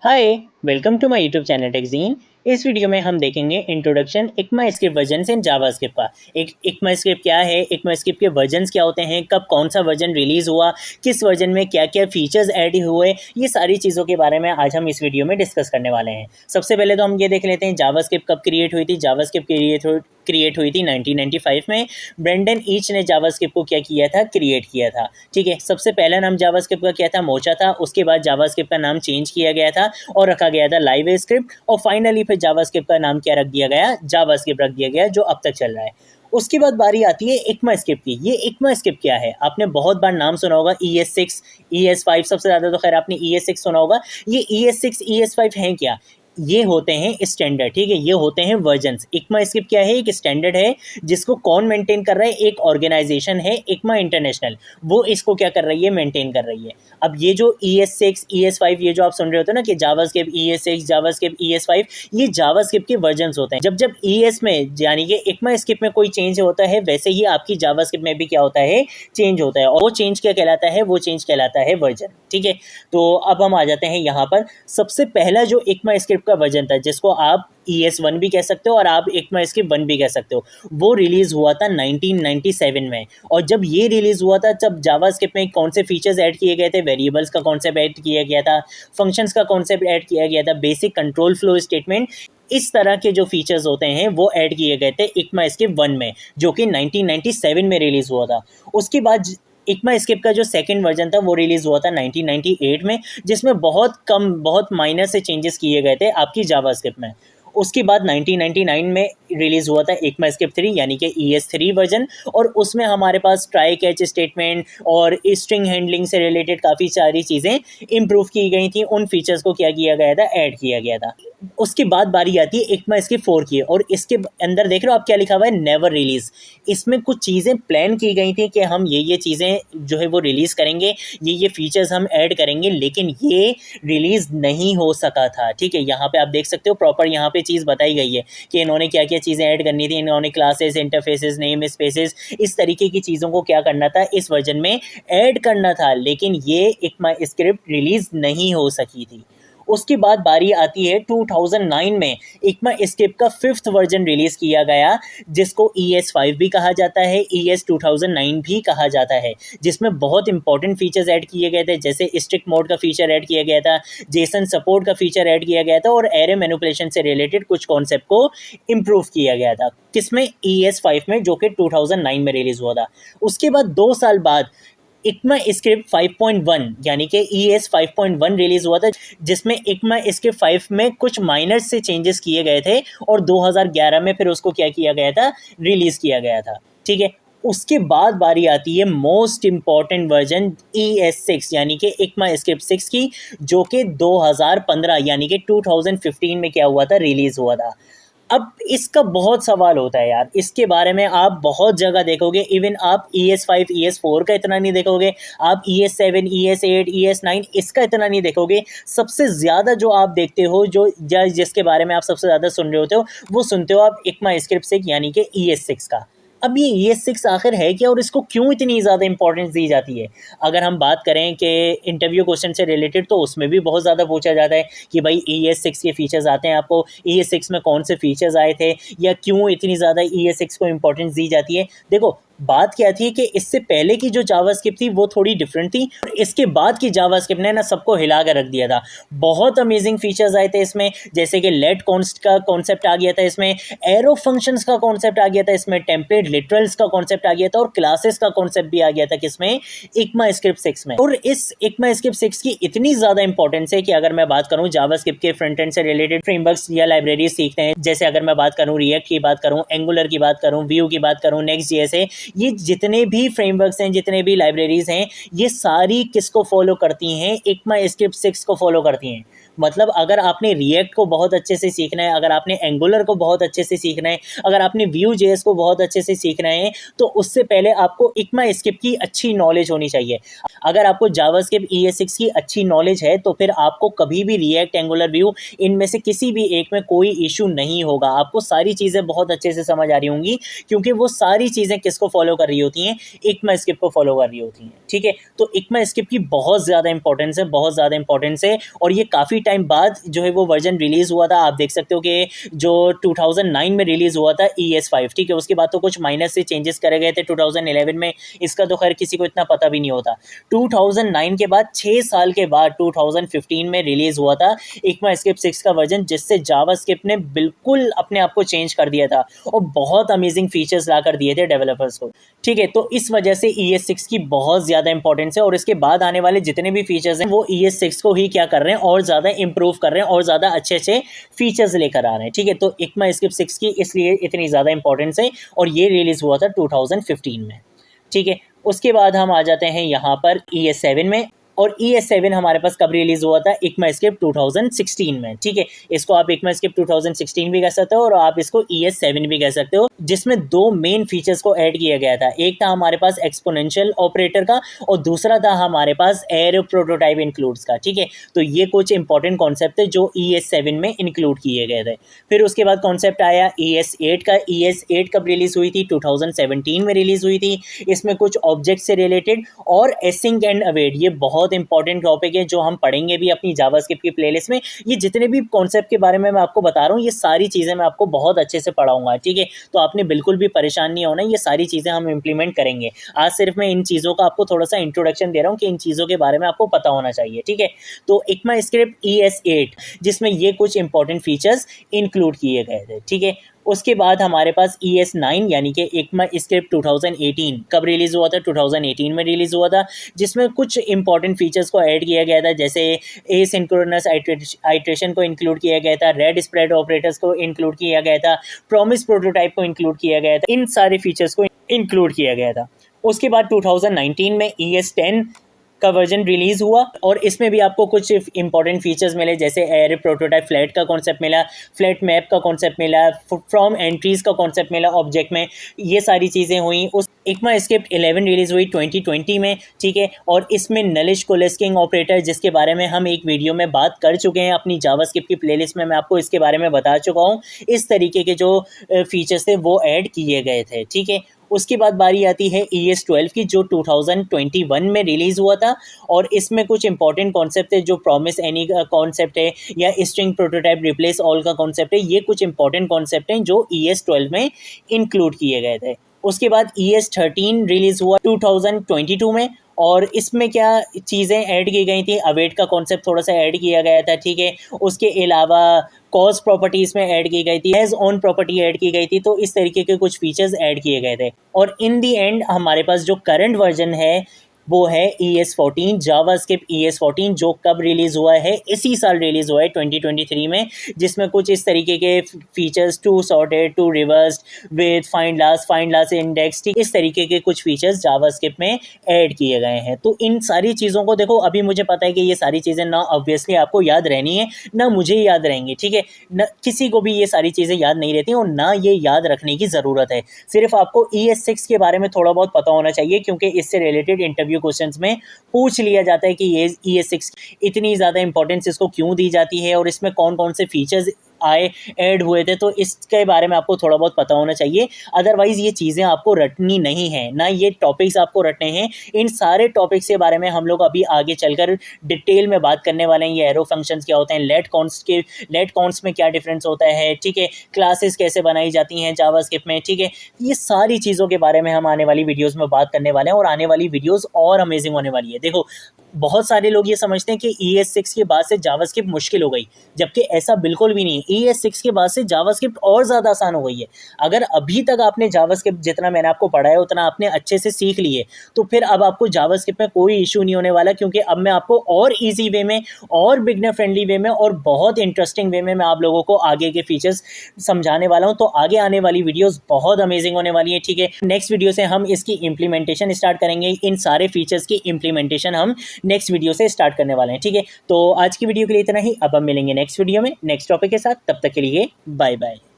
Hi, welcome to my YouTube channel टेकजीन। इस video में हम देखेंगे introduction ECMAScript version in JavaScript का। एक इक्मास्क्रिप्ट क्या है, इक्मास्क्रिप्ट के वर्जन्स क्या होते हैं, कब कौन सा वर्जन रिलीज हुआ, किस वर्जन में क्या क्या फीचर्स ऐड हुए, ये सारी चीज़ों के बारे में आज हम इस वीडियो में डिस्कस करने वाले हैं। सबसे पहले तो हम ये देख लेते हैं जावास्क्रिप्ट कब क्रिएट हुई थी। जावास्क्रिप्ट क्रिएट हुई थी 1995 में। ब्रेंडन ईच ने जावास्क्रिप्ट को क्या किया था, क्रिएट किया था। ठीक है, सबसे पहला नाम जावास्क्रिप्ट का क्या था, मोचा था। उसके बाद जावास्क्रिप्ट का नाम चेंज किया गया था और रखा गया था लाइव स्क्रिप्ट। और फाइनली फिर जावास्क्रिप्ट का नाम क्या रख दिया गया, जावास्क्रिप्ट रख दिया गया, जो अब तक चल रहा है। उसके बाद बारी आती है इक्मास्क्रिप्ट की। ये इक्मास्क्रिप्ट क्या है, आपने बहुत बार नाम सुना होगा, ES6 ES5, सबसे ज़्यादा तो खैर आपने ES6 सुना होगा। ये ES6 ES5 हैं क्या, ये होते हैं स्टैंडर्ड। ठीक है, ये होते हैं वर्जन्स। इक्मास्क्रिप्ट क्या है, एक स्टैंडर्ड है जिसको कौन मेंटेन कर रहा है, एक ऑर्गेनाइजेशन है इक्मा इंटरनेशनल, वो इसको क्या कर रही है, मेंटेन कर रही है। अब ये जो ES6 ES5 ये जो आप सुन रहे होते हो ना कि जावास्क्रिप्ट ES6 जावास्क्रिप्ट ES5, ये जावास्क्रिप्ट के वर्जन्स होते हैं। जब जब ES में यानी कि इक्मास्क्रिप्ट में कोई चेंज होता है, वैसे ही आपकी जावास्क्रिप्ट में भी क्या होता है, चेंज होता है। और वो चेंज क्या कहलाता है, वो चेंज कहलाता है वर्जन। ठीक है, तो अब हम आ जाते हैं यहाँ पर। सबसे पहला जो इक्मास्क्रिप्ट का वर्जन था, जिसको आप ES1 भी कह सकते हो और आप इक्मास्क्रिप्ट 1 भी कह सकते हो, वो रिलीज हुआ था 1997 में। और जब ये रिलीज हुआ था, तब जावास्क्रिप्ट में कौन से फीचर्स ऐड किए गए थे, वेरिएबल्स का कॉन्सेप्ट ऐड किया गया था, फंक्शंस का कॉन्सेप्ट ऐड किया गया था, बेसिक कंट्रोल फ्लो स्टेटमेंट, इस तरह के जो फीचर्स होते हैं वो ऐड किए गए थे इक्मास्क्रिप्ट 1 में, जो कि 1997 में रिलीज हुआ था। उसके बाद इक्मास्क्रिप्ट का जो सेकंड वर्जन था वो रिलीज हुआ था 1998 में, जिसमें बहुत कम, बहुत माइनर से चेंजेस किए गए थे आपकी जावास्क्रिप्ट में। उसके बाद 1999 में रिलीज हुआ था इक्मास्क्रिप्ट 3 यानी कि ES3 वर्जन, और उसमें हमारे पास ट्राई कैच स्टेटमेंट और स्ट्रिंग हैंडलिंग से रिलेटेड काफ़ी सारी चीज़ें इंप्रूव की गई थी। उन फीचर्स को क्या किया गया था, ऐड किया गया था। उसके बाद बारी आती है इक्मास्क्रिप्ट 4 की, और इसके अंदर देख रहे हो आप क्या लिखा हुआ है, नेवर रिलीज। इसमें कुछ चीज़ें प्लान की गई थी कि हम ये चीज़ें जो है वो रिलीज़ करेंगे, ये फीचर्स हम ऐड करेंगे, लेकिन ये रिलीज़ नहीं हो सका था। ठीक है, यहाँ पे आप देख सकते हो प्रॉपर यहाँ पे चीज़ बताई गई है कि इन्होंने क्या क्या चीज़ें ऐड करनी थी। इन्होंने क्लासेस, इंटरफेसेस, नेम स्पेसेस, इस तरीके की चीज़ों को क्या करना था, इस वर्जन में ऐड करना था, लेकिन ये इक्मास्क्रिप्ट रिलीज़ नहीं हो सकी थी। उसके बाद बारी आती है 2009 में इक्मास्क्रिप्ट का 5th वर्जन रिलीज़ किया गया, जिसको ES5 भी कहा जाता है, ES 2009 भी कहा जाता है, जिसमें बहुत इंपॉर्टेंट फीचर्स ऐड किए गए थे, जैसे स्ट्रिक्ट मोड का फीचर ऐड किया गया था, जेसन सपोर्ट का फीचर ऐड किया गया था, और एरे मैनिपुलेशन से रिलेटेड कुछ कॉन्सेप्ट को इम्प्रूव किया गया था। किसमें, ES5 में, जो कि 2009 में रिलीज़ हुआ था। उसके बाद 2 साल बाद इक्मास्क्रिप्ट 5.1 यानी कि ES 5.1 रिलीज हुआ था, जिसमें इक्मास्क्रिप्ट 5 में कुछ माइनर से चेंजेस किए गए थे, और 2011 में फिर उसको क्या किया गया था, रिलीज किया गया था। ठीक है, उसके बाद बारी आती है मोस्ट इंपॉर्टेंट वर्जन ES6 यानी कि इक्मास्क्रिप्ट 6 की, जो कि 2015 यानी कि 2015 में क्या हुआ था, रिलीज हुआ था। अब इसका बहुत सवाल होता है यार, इसके बारे में आप बहुत जगह देखोगे। इवन आप ES5 ES4 का इतना नहीं देखोगे, आप ES7 ES8 ES9 इसका इतना नहीं देखोगे। सबसे ज़्यादा जो आप देखते हो, जो जिसके बारे में आप सबसे ज़्यादा सुन रहे होते हो, वो सुनते हो आप इक्मास्क्रिप्ट 6 यानी कि ES6 का। अब ये ES6 आखिर है क्या, और इसको क्यों इतनी ज़्यादा इंपॉर्टेंस दी जाती है। अगर हम बात करें कि इंटरव्यू क्वेश्चन से रिलेटेड, तो उसमें भी बहुत ज़्यादा पूछा जाता है कि भाई ES6 के फीचर्स आते हैं, आपको ES6 में कौन से फीचर्स आए थे, या क्यों इतनी ज़्यादा ES6 को इंपॉर्टेंस दी जाती है। देखो, बात क्या थी कि इससे पहले की जो जावास्क्रिप्ट थी वो थोड़ी डिफरेंट थी, और इसके बाद की जावास्क्रिप्ट ने ना सबको हिला कर रख दिया था। बहुत अमेजिंग फीचर्स आए थे इसमें, जैसे कि लेट कॉन्स्ट का कॉन्सेप्ट आ गया था इसमें, एरो फंक्शंस का कॉन्सेप्ट आ गया था इसमें, टेम्पलेट लिटरल्स का कॉन्सेप्ट आ गया था, और क्लासेस का कॉन्सेप्ट भी आ गया था किसमें, इक्मास्क्रिप्ट 6 में। और इस इक्मास्क्रिप्ट 6 की इतनी ज़्यादा इंपॉर्टेंस है कि अगर मैं बात करूँ जावास्क्रिप्ट के फ्रंट एंड से रिलेटेड फ्रेमवर्क्स या लाइब्रेरीज सीखते हैं, जैसे अगर मैं बात करूँ रिएक्ट की बात करूँ, एंगुलर की बात करूँ, व्यू की बात करूँ, नेक्स्ट जेएस है, ये जितने भी फ्रेमवर्क्स हैं, जितने भी लाइब्रेरीज हैं, ये सारी किसको फॉलो करती हैं, इक्मास्क्रिप्ट 6 को फॉलो करती हैं। मतलब अगर आपने रिएक्ट को बहुत अच्छे से सीखना है, अगर आपने एंगुलर को बहुत अच्छे से सीखना है, अगर आपने व्यू जेएस को बहुत अच्छे से सीखना है, तो उससे पहले आपको इक्मास्क्रिप्ट की अच्छी नॉलेज होनी चाहिए। अगर आपको जावास्क्रिप्ट ES6 की अच्छी नॉलेज है, तो फिर आपको कभी भी रिएक्ट, एंगुलर, व्यू, इनमें से किसी भी एक में कोई इशू नहीं होगा। आपको सारी चीज़ें बहुत अच्छे से समझ आ रही होंगी, क्योंकि वो सारी चीज़ें किसको फॉलो कर रही होती हैं, इक्मास्क्रिप्ट को फॉलो कर रही होती हैं। ठीक है, तो इक्मास्क्रिप्ट की बहुत ज़्यादा इंपॉर्टेंस है, बहुत ज़्यादा इंपॉर्टेंस है, और ये काफ़ी टाइम बाद जो है वो वर्जन रिलीज़ हुआ था। आप देख सकते हो कि जो 2009 में रिलीज़ हुआ था ES5, ठीक है। उसके बाद तो कुछ माइनर से चेंजेस करे गए थे 2011 में, इसका तो खैर किसी को इतना पता भी नहीं होता। 2009 के बाद 6 साल के बाद 2015 में रिलीज़ हुआ था ECMAScript 6 का वर्जन, जिससे जावास्क्रिप्ट ने बिल्कुल अपने आप को चेंज कर दिया था और बहुत अमेजिंग फीचर्स ला कर दिए थे डेवलपर्स को, ठीक है। तो इस वजह से ES6 की बहुत ज़्यादा इंपॉर्टेंस है और इसके बाद आने वाले जितने भी फीचर्स हैं वो ES6 को ही क्या कर रहे हैं और ज़्यादा इंप्रूव कर रहे हैं और ज़्यादा अच्छे अच्छे फीचर्स लेकर आ रहे हैं, ठीक है। तो ECMAScript 6 की इसलिए इतनी ज़्यादा इंपॉर्टेंस है और ये रिलीज़ हुआ था 2015 में, ठीक है। उसके बाद हम आ जाते हैं यहाँ पर ES7 में, और ES7 हमारे पास कब रिलीज हुआ था? ECMAScript 2016 में, ठीक है। इसको आप ECMAScript 2016 भी कह सकते हो और आप इसको ES7 भी कह सकते हो, जिसमें दो मेन फीचर्स को ऐड किया गया था। एक था हमारे पास एक्सपोनेंशियल ऑपरेटर का और दूसरा था हमारे पास एरो प्रोटोटाइप इंक्लूड्स का, ठीक है। तो ये कुछ इंपॉर्टेंट कॉन्सेप्ट थे जो ES7 में इंक्लूड किए गए थे। फिर उसके बाद कॉन्सेप्ट आया ES8 का। ES8 कब रिलीज हुई थी? 2017 में रिलीज हुई थी। इसमें कुछ ऑब्जेक्ट से रिलेटेड और एसिंक एंड अवेट, ये बहुत इंपॉर्टेंट टॉपिक है जो हम पढ़ेंगे भी अपनी जावास्क्रिप्ट की प्लेलिस्ट में। ये जितने भी कॉन्सेप्ट के बारे में मैं आपको बता रहा हूँ, ये सारी चीज़ें मैं आपको बहुत अच्छे से पढ़ाऊंगा, ठीक है। तो आपने बिल्कुल भी परेशान नहीं होना, ये सारी चीज़ें हम इंप्लीमेंट करेंगे। आज सिर्फ मैं इन चीज़ों का आपको थोड़ा सा इंट्रोडक्शन दे रहा हूँ कि इन चीज़ों के बारे में आपको पता होना चाहिए, ठीक है। तो ECMAScript ES8 जिसमें ये कुछ इंपॉर्टेंट फीचर्स इंक्लूड किए गए थे, ठीक है। उसके बाद हमारे पास ES9 यानी कि ECMAScript 2018 कब रिलीज हुआ था? 2018 में रिलीज हुआ था, जिसमें कुछ इंपॉर्टेंट फीचर्स को ऐड किया गया था, जैसे एसिंक्रोनस आइट्रेशन को इंक्लूड किया गया था, रेड स्प्रेड ऑपरेटर्स को इंक्लूड किया गया था, प्रॉमिस प्रोटोटाइप को इंक्लूड किया गया था। इन सारे फीचर्स को इंक्लूड किया गया था। उसके बाद 2019 में ES10 का वर्जन रिलीज हुआ और इसमें भी आपको कुछ इंपॉर्टेंट फीचर्स मिले, जैसे एरे प्रोटोटाइप फ्लैट का कॉन्सेप्ट मिला, फ्लैट मैप का कॉन्सेप्ट मिला, फ्रॉम एंट्रीज का कॉन्सेप्ट मिला ऑब्जेक्ट में, ये सारी चीज़ें हुई। उस ECMAScript 11 रिलीज हुई 2020 में, ठीक है। और इसमें नलिश कोलेस्किंग ऑपरेटर, जिसके बारे में हम एक वीडियो में बात कर चुके हैं अपनी जावास्क्रिप्ट की प्लेलिस्ट में, मैं आपको इसके बारे में बता चुका हूँ। इस तरीके के जो फीचर्स थे वो ऐड किए गए थे, ठीक है। उसके बाद बारी आती है ES12 की, जो 2021 में रिलीज़ हुआ था और इसमें कुछ इंपॉर्टेंट कॉन्सेप्ट है, जो प्रॉमिस एनी का कॉन्सेप्ट है या स्ट्रिंग प्रोटोटाइप रिप्लेस ऑल का कॉन्सेप्ट है। ये कुछ इंपॉर्टेंट कॉन्सेप्ट हैं जो ES12 में इंक्लूड किए गए थे। उसके बाद ES13 रिलीज़ हुआ 2022 में और इसमें क्या चीज़ें ऐड की गई थी? अवेट का कॉन्सेप्ट थोड़ा सा ऐड किया गया था, ठीक है। उसके अलावा कॉज प्रॉपर्टीज में ऐड की गई थी, एज ऑन प्रॉपर्टी ऐड की गई थी। तो इस तरीके के कुछ फीचर्स ऐड किए गए थे और इन दी एंड हमारे पास जो करंट वर्जन है वो है ES14, जावास्क्रिप्ट ES14, जो कब रिलीज़ हुआ है? इसी साल रिलीज़ हुआ है 2023 में, जिसमें कुछ इस तरीके के features, to sorted, to reversed, with find last index, ठीक, इस तरीके के कुछ फीचर्स जावास्क्रिप्ट में ऐड किए गए हैं। तो इन सारी चीज़ों को देखो, अभी मुझे पता है कि ये सारी चीज़ें ना ऑब्वियसली आपको याद रहनी है, ना मुझे याद रहेंगी, ठीक है। न किसी को भी ये सारी चीज़ें याद नहीं रहती और ना ये याद रखने की ज़रूरत है। सिर्फ आपको ES6 के बारे में थोड़ा बहुत पता होना चाहिए, क्योंकि इससे रिलेटेड इंटरव्यू क्वेश्चंस में पूछ लिया जाता है कि ये ES6 इतनी ज़्यादा इंपॉर्टेंस इसको क्यों दी जाती है और इसमें कौन कौन से फीचर्स आए ऐड हुए थे। तो इसके बारे में आपको थोड़ा बहुत पता होना चाहिए, अदरवाइज ये चीज़ें आपको रटनी नहीं है, ना ये टॉपिक्स आपको रटने हैं। इन सारे टॉपिक्स के बारे में हम लोग अभी आगे चलकर डिटेल में बात करने वाले हैं। ये एरो फंक्शंस क्या होते हैं, लेट कॉन्स्ट में क्या डिफरेंस होता है, ठीक है, क्लासेस कैसे बनाई जाती हैं जावास्क्रिप्ट में, ठीक है। ये सारी चीज़ों के बारे में हम आने वाली वीडियोज़ में बात करने वाले हैं और आने वाली वीडियोज़ और अमेजिंग होने वाली है। देखो, बहुत सारे लोग ये समझते हैं कि ES6 के बाद से जावास्क्रिप्ट मुश्किल हो गई, जबकि ऐसा बिल्कुल भी नहीं है। ES6 के बाद से जावास्क्रिप्ट और ज़्यादा आसान हो गई है। अगर अभी तक आपने जावास्क्रिप्ट जितना मैंने आपको पढ़ाया उतना आपने अच्छे से सीख लिए, तो फिर अब आपको जावास्क्रिप्ट में कोई इशू नहीं होने वाला, क्योंकि अब मैं आपको और ईजी वे में और बिगनर फ्रेंडली वे में और बहुत इंटरेस्टिंग वे में मैं आप लोगों को आगे के फीचर्स समझाने वाला हूँ। तो आगे आने वाली वीडियोज़ बहुत अमेजिंग होने वाली है, ठीक है। नेक्स्ट वीडियो से हम इसकी इम्प्लीमेंटेशन स्टार्ट करेंगे, इन सारे फीचर्स की इम्प्लीमेंटेशन हम नेक्स्ट वीडियो से स्टार्ट करने वाले हैं, ठीक है। तो आज की वीडियो के लिए इतना ही, अब हम मिलेंगे नेक्स्ट वीडियो में नेक्स्ट टॉपिक के साथ। तब तक के लिए बाय बाय।